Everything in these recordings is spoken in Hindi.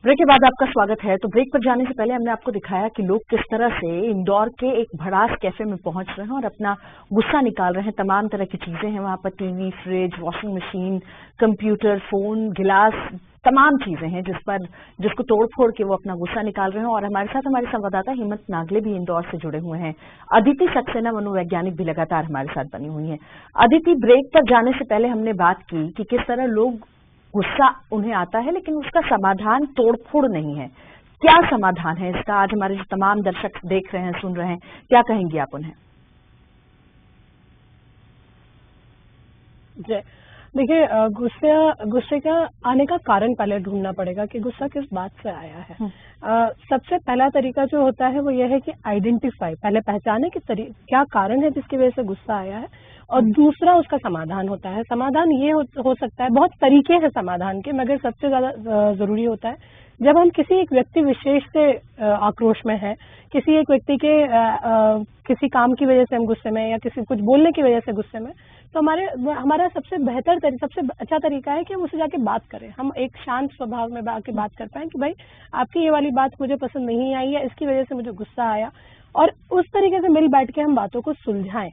ब्रेक के बाद आपका स्वागत है। तो ब्रेक पर जाने से पहले हमने आपको दिखाया कि लोग किस तरह से इंदौर के एक भड़ास कैफे में पहुंच रहे हैं और अपना गुस्सा निकाल रहे हैं। तमाम तरह की चीजें हैं वहां पर, TV, fridge, washing machine, computer, phone, गिलास, तमाम चीजें हैं जिसको तोड़ फोड़ के वो अपना गुस्सा निकाल रहे हैं। और हमारे साथ हमारे संवाददाता हेमंत नागले भी इंदौर से जुड़े हुए हैं। अदिति सक्सेना मनोवैज्ञानिक भी लगातार हमारे साथ बनी हुई हैं। अदिति, ब्रेक पर जाने से पहले हमने बात की कि किस तरह लोग गुस्सा उन्हें आता है लेकिन उसका समाधान तोड़फोड़ नहीं है। क्या समाधान है इसका? आज हमारे जो तमाम दर्शक देख रहे हैं, सुन रहे हैं, क्या कहेंगी आप उन्हें? देखिए, गुस्से का आने का कारण पहले ढूंढना पड़ेगा कि गुस्सा किस बात से आया है। सबसे पहला तरीका जो होता है वो ये है कि आइडेंटिफाई, पहले पहचाने कि क्या कारण है जिसकी वजह से गुस्सा आया है, और दूसरा उसका समाधान होता है। समाधान ये हो सकता है, बहुत तरीके हैं समाधान के, मगर सबसे ज्यादा जरूरी होता है जब हम किसी एक व्यक्ति विशेष से आक्रोश में है, किसी एक व्यक्ति के किसी काम की वजह से हम गुस्से में, या किसी कुछ बोलने की वजह से गुस्से में, तो हमारा सबसे अच्छा तरीका है कि हम उससे जाके बात करें। हम एक शांत स्वभाव में आके बात कर पाए कि भाई आपकी ये वाली बात मुझे पसंद नहीं आई है, इसकी वजह से मुझे गुस्सा आया, और उस तरीके से मिल बैठ के हम बातों को सुलझाएं।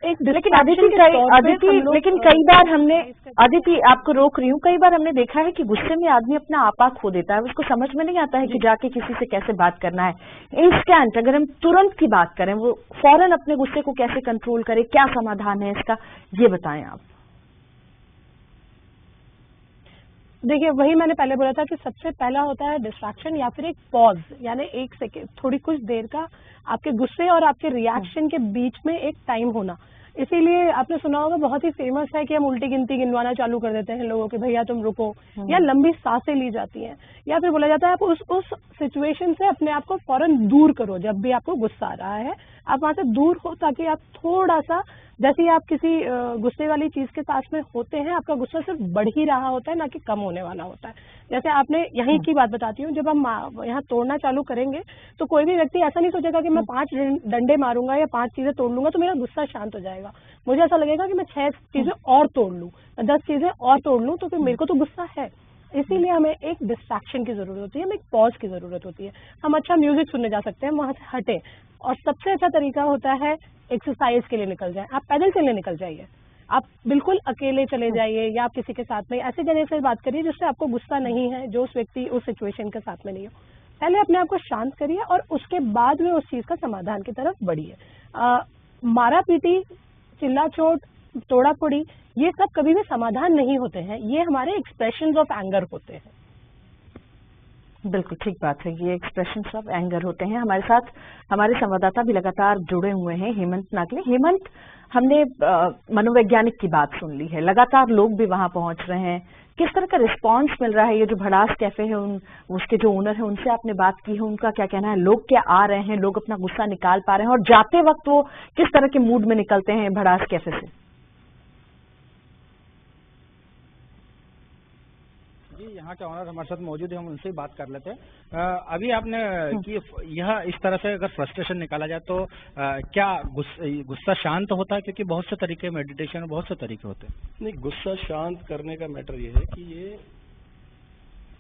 लेकिन कई बार हमने, अदिति आपको रोक रही हूँ, कई बार हमने देखा है कि गुस्से में आदमी अपना आपा खो देता है। उसको समझ में नहीं आता है कि जाके किसी से कैसे बात करना है। इंस्टेंट, अगर हम तुरंत की बात करें, वो फौरन अपने गुस्से को कैसे कंट्रोल करे, क्या समाधान है इसका, ये बताएं आप। देखिए, वही मैंने पहले बोला था कि सबसे पहला होता है डिस्ट्रैक्शन, या फिर एक पॉज, यानी एक सेकेंड, थोड़ी कुछ देर का आपके गुस्से और आपके रिएक्शन के बीच में एक टाइम होना। इसीलिए आपने सुना होगा, बहुत ही फेमस है कि हम उल्टी गिनती गिनवाना चालू कर देते हैं लोगों के, भैया तुम रुको, या लंबी सांसें ली जाती हैं, या फिर बोला जाता है आप उस सिचुएशन से अपने आप को फौरन दूर करो। जब भी आपको गुस्सा आ रहा है आप वहां से दूर हो, ताकि आप थोड़ा सा, जैसे आप किसी गुस्से वाली चीज के साथ में होते हैं, आपका गुस्सा सिर्फ बढ़ ही रहा होता है, ना कि कम होने वाला होता है। जैसे आपने यहीं की बात बताती हूँ, जब हम यहाँ तोड़ना चालू करेंगे तो कोई भी व्यक्ति ऐसा नहीं सोचेगा कि मैं 5 डंडे मारूंगा या 5 चीजें तोड़ लूंगा तो मेरा गुस्सा शांत हो जाएगा। मुझे ऐसा लगेगा कि मैं 6 चीजें और तोड़ लूं, 10 चीजें और तोड़ लूं, तो फिर मेरे को तो गुस्सा है। इसीलिए हमें एक डिस्ट्रैक्शन की जरूरत होती है, हमें एक पॉज की जरूरत होती है। हम अच्छा म्यूजिक सुनने जा सकते हैं, वहां से हटे, और सबसे अच्छा तरीका होता है एक्सरसाइज के लिए निकल जाए। आप पैदल चलने निकल जाइए, आप बिल्कुल अकेले चले जाइए, या आप किसी के साथ में ऐसे जगह से बात करिए जिससे आपको गुस्सा नहीं है, जो उस व्यक्ति उस सिचुएशन के साथ में नहीं हो। पहले अपने आप को शांत करिए और उसके बाद में उस चीज का समाधान की तरफ बढ़िए। मारा पीटी, चिल्ला चोट, तोड़ा फोड़ी, ये सब कभी भी समाधान नहीं होते हैं, ये हमारे एक्सप्रेशंस ऑफ एंगर होते हैं। बिल्कुल ठीक बात है, ये एक्सप्रेशंस ऑफ एंगर होते हैं। हमारे साथ हमारे संवाददाता भी लगातार जुड़े हुए हैं, हेमंत नागले। हेमंत, हमने मनोवैज्ञानिक की बात सुन ली है, लगातार लोग भी वहां पहुंच रहे हैं, किस तरह का रिस्पांस मिल रहा है? ये जो भड़ास कैफे है, उसके जो ओनर है, उनसे आपने बात की है, उनका क्या कहना है? लोग क्या आ रहे हैं, लोग अपना गुस्सा निकाल पा रहे हैं, और जाते वक्त वो किस तरह के मूड में निकलते हैं भड़ास कैफे से? जी, यहाँ के ऑनर हमारे साथ मौजूद है, हम उनसे ही बात कर लेते हैं। अभी आपने कि यह इस तरह से अगर फ्रस्ट्रेशन निकाला जाए तो क्या गुस्सा शांत होता है? क्योंकि बहुत से तरीके, मेडिटेशन, बहुत से तरीके होते हैं। नहीं, गुस्सा शांत करने का मैटर ये है कि ये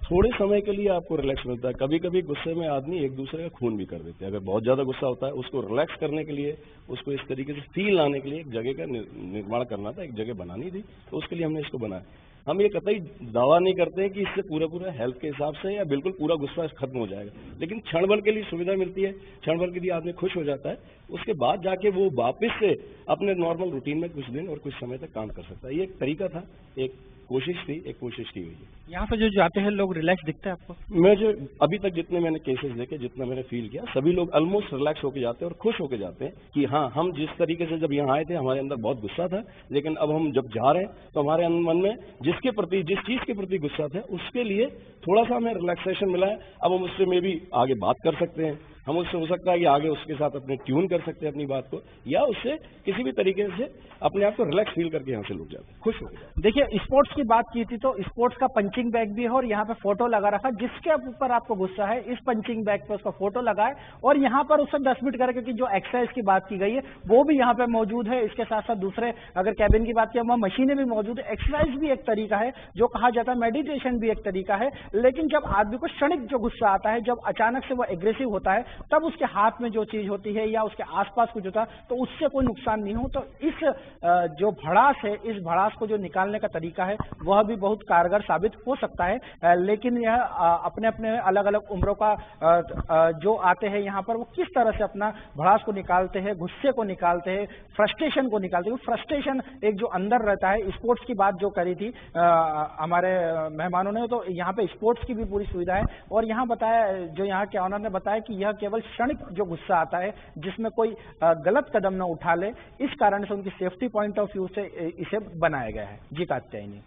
थोड़े समय के लिए आपको रिलैक्स मिलता है। कभी कभी गुस्से में आदमी एक दूसरे का खून भी कर देते हैं। अगर बहुत ज्यादा गुस्सा होता है, उसको रिलैक्स करने के लिए, उसको इस तरीके से फील लाने के लिए एक जगह का निर्माण करना था, एक जगह बनानी थी, तो उसके लिए हमने इसको बनाया। हम ये कतई दावा नहीं करते हैं कि इससे पूरा हेल्थ के हिसाब से या बिल्कुल पूरा गुस्सा खत्म हो जाएगा, लेकिन क्षण भर के लिए सुविधा मिलती है, क्षण भर के लिए आदमी खुश हो जाता है, उसके बाद जाके वो वापस से अपने नॉर्मल रूटीन में कुछ दिन और कुछ समय तक काम कर सकता है। ये एक तरीका था, एक कोशिश की गई है। यहाँ पे जो जाते हैं लोग, रिलैक्स दिखता है आपको? मैं जो अभी तक जितने मैंने केसेस देखे, जितना मैंने फील किया, सभी लोग ऑलमोस्ट रिलैक्स होके जाते हैं और खुश होके जाते हैं कि हाँ, हम जिस तरीके से जब यहाँ आए थे हमारे अंदर बहुत गुस्सा था, लेकिन अब हम जब जा रहे हैं तो हमारे मन में जिस चीज के प्रति गुस्सा था, उसके लिए थोड़ा सा हमें रिलैक्सेशन मिला है। अब हम उससे में भी आगे बात कर सकते हैं, हम उससे हो सकता है कि आगे उसके साथ अपने ट्यून कर सकते हैं अपनी बात को, या उससे किसी भी तरीके से अपने आप को रिलैक्स फील करके यहाँ से लुट जाते हैं, खुश हो जाते। देखिए, स्पोर्ट्स की बात की थी तो स्पोर्ट्स का पंचिंग बैग भी है और यहाँ पे फोटो लगा रखा, जिसके ऊपर आपको गुस्सा है इस पंचिंग बैग पे उसका फोटो लगाए और यहाँ पर उससे 10 मिनट करके, क्योंकि जो एक्सरसाइज की बात की गई है वो भी यहाँ पे मौजूद है। इसके साथ साथ दूसरे अगर कैबिन की बात की, वहाँ मशीनें भी मौजूद है। एक्सरसाइज भी एक तरीका है, जो कहा जाता है मेडिटेशन भी एक तरीका है। लेकिन जब आदमी को क्षणिक जो गुस्सा आता है, जब अचानक से वो एग्रेसिव होता है, तब उसके हाथ में जो चीज होती है या उसके आसपास कुछ होता है तो उससे कोई नुकसान नहीं हो। तो इस जो भड़ास है, इस भड़ास को जो निकालने का तरीका है वह भी बहुत कारगर साबित हो सकता है। लेकिन यह अपने अपने अलग अलग उम्रों का जो आते हैं यहाँ पर, वो किस तरह से अपना भड़ास को निकालते हैं, गुस्से को निकालते हैं, फ्रस्ट्रेशन को निकालते हैं। फ्रस्ट्रेशन एक जो अंदर रहता है, स्पोर्ट्स की बात जो करी थी हमारे मेहमानों ने, तो यहाँ पे स्पोर्ट्स की भी पूरी सुविधा है। और यहाँ बताया, जो यहाँ के ऑनर ने बताया कि यह केवल क्षणिक जो गुस्सा आता है जिसमें कोई गलत कदम न उठा ले, इस कारण से उनकी सेफ्टी पॉइंट ऑफ व्यू से इसे बनाया गया है। जी कात्यायनी।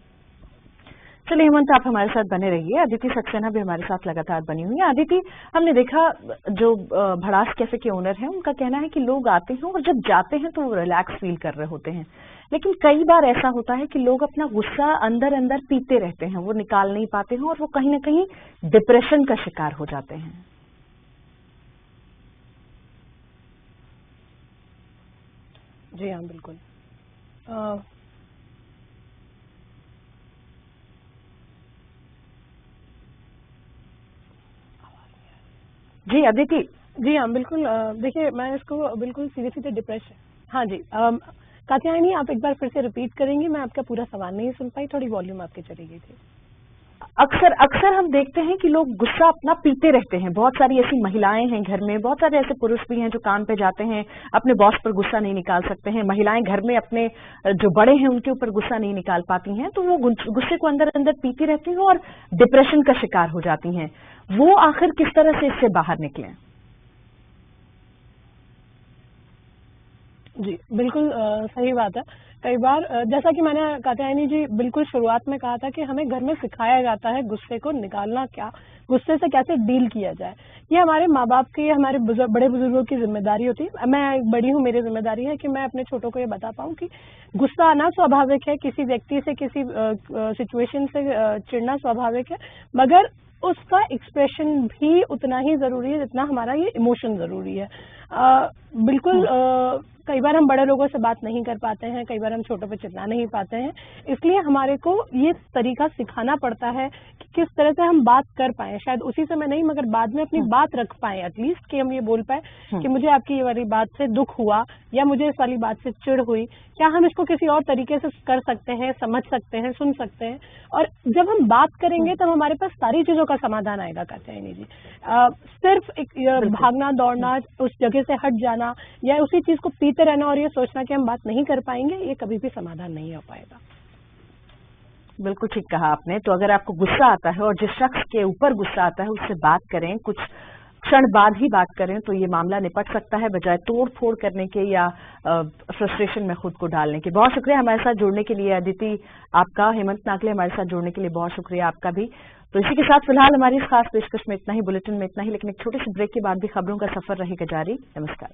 चलिए हेमंत, आप हमारे साथ बने रहिए। अदिति सक्सेना भी हमारे साथ लगातार बनी हुई है। अदिति, हमने देखा जो भड़ास कैफे के ओनर हैं, उनका कहना है कि लोग आते हैं और जब जाते हैं तो वो रिलैक्स फील कर रहे होते हैं, लेकिन कई बार ऐसा होता है कि लोग अपना गुस्सा अंदर अंदर पीते रहते हैं, वो निकाल नहीं पाते हैं और वो कहीं ना कहीं डिप्रेशन का शिकार हो जाते हैं। जी हाँ, बिल्कुल। जी अदिति। जी हाँ, बिल्कुल। देखिए, मैं इसको बिल्कुल सीधे डिप्रेशन। हाँ जी, कात्यायनी, आप एक बार फिर से रिपीट करेंगी? मैं आपका पूरा सवाल नहीं सुन पाई, थोड़ी वॉल्यूम आपकी चली गई थी। अक्सर हम देखते हैं कि लोग गुस्सा अपना पीते रहते हैं। बहुत सारी ऐसी महिलाएं हैं घर में, बहुत सारे ऐसे पुरुष भी हैं जो काम पे जाते हैं, अपने बॉस पर गुस्सा नहीं निकाल सकते हैं। महिलाएं घर में अपने जो बड़े हैं उनके ऊपर गुस्सा नहीं निकाल पाती हैं, तो वो गुस्से को अंदर अंदर पीती रहती हैं और डिप्रेशन का शिकार हो जाती हैं। वो आखिर किस तरह से इससे बाहर निकले? जी, बिल्कुल सही बात है। कई बार जैसा कि मैंने कात्यायनी जी बिल्कुल शुरुआत में कहा था कि हमें घर में सिखाया जाता है गुस्से को निकालना, क्या गुस्से से कैसे डील किया जाए। ये हमारे माँ बाप की, हमारे बड़े बुजुर्गों की जिम्मेदारी होती है। मैं बड़ी हूँ, मेरी जिम्मेदारी है कि मैं अपने छोटों को ये बता पाऊँ कि गुस्सा आना स्वाभाविक है, किसी व्यक्ति से, किसी सिचुएशन से चिढ़ना स्वाभाविक है, मगर उसका एक्सप्रेशन भी उतना ही जरूरी है जितना हमारा ये इमोशन जरूरी है। बिल्कुल कई बार हम बड़े लोगों से बात नहीं कर पाते हैं, कई बार हम छोटों पे चिल्ला नहीं पाते हैं, इसलिए हमारे को ये तरीका सिखाना पड़ता है कि किस तरह से हम बात कर पाएं। शायद उसी समय नहीं, मगर बाद में अपनी बात रख पाएं, एटलीस्ट कि हम ये बोल पाए कि मुझे आपकी ये वाली बात से दुख हुआ या मुझे इस वाली बात से चिढ़ हुई। क्या हम इसको किसी और तरीके से कर सकते हैं, समझ सकते हैं, सुन सकते हैं? और जब हम बात करेंगे तब हमारे पास सारी चीजों का समाधान आएगा कात्यायनी जी। सिर्फ एक भागना दौड़ना, उस जगह से हट जाना या उसी चीज को पीते रहना और ये सोचना कि हम बात नहीं कर पाएंगे, ये कभी भी समाधान नहीं हो पाएगा। बिल्कुल ठीक कहा आपने। तो अगर आपको गुस्सा आता है और जिस शख्स के ऊपर गुस्सा आता है उससे बात करें, कुछ क्षण बाद ही बात करें, तो ये मामला निपट सकता है, बजाय तोड़ फोड़ करने के या फ्रस्ट्रेशन में खुद को डालने के। बहुत शुक्रिया हमारे साथ जुड़ने के लिए अदिति आपका। हेमंत नागले हमारे साथ जुड़ने के लिए बहुत शुक्रिया आपका भी। तो इसी के साथ फिलहाल हमारी इस खास पेशकश में इतना ही, बुलेटिन में इतना ही, लेकिन एक छोटे से ब्रेक के बाद भी खबरों का सफर रहेगा जारी। नमस्कार।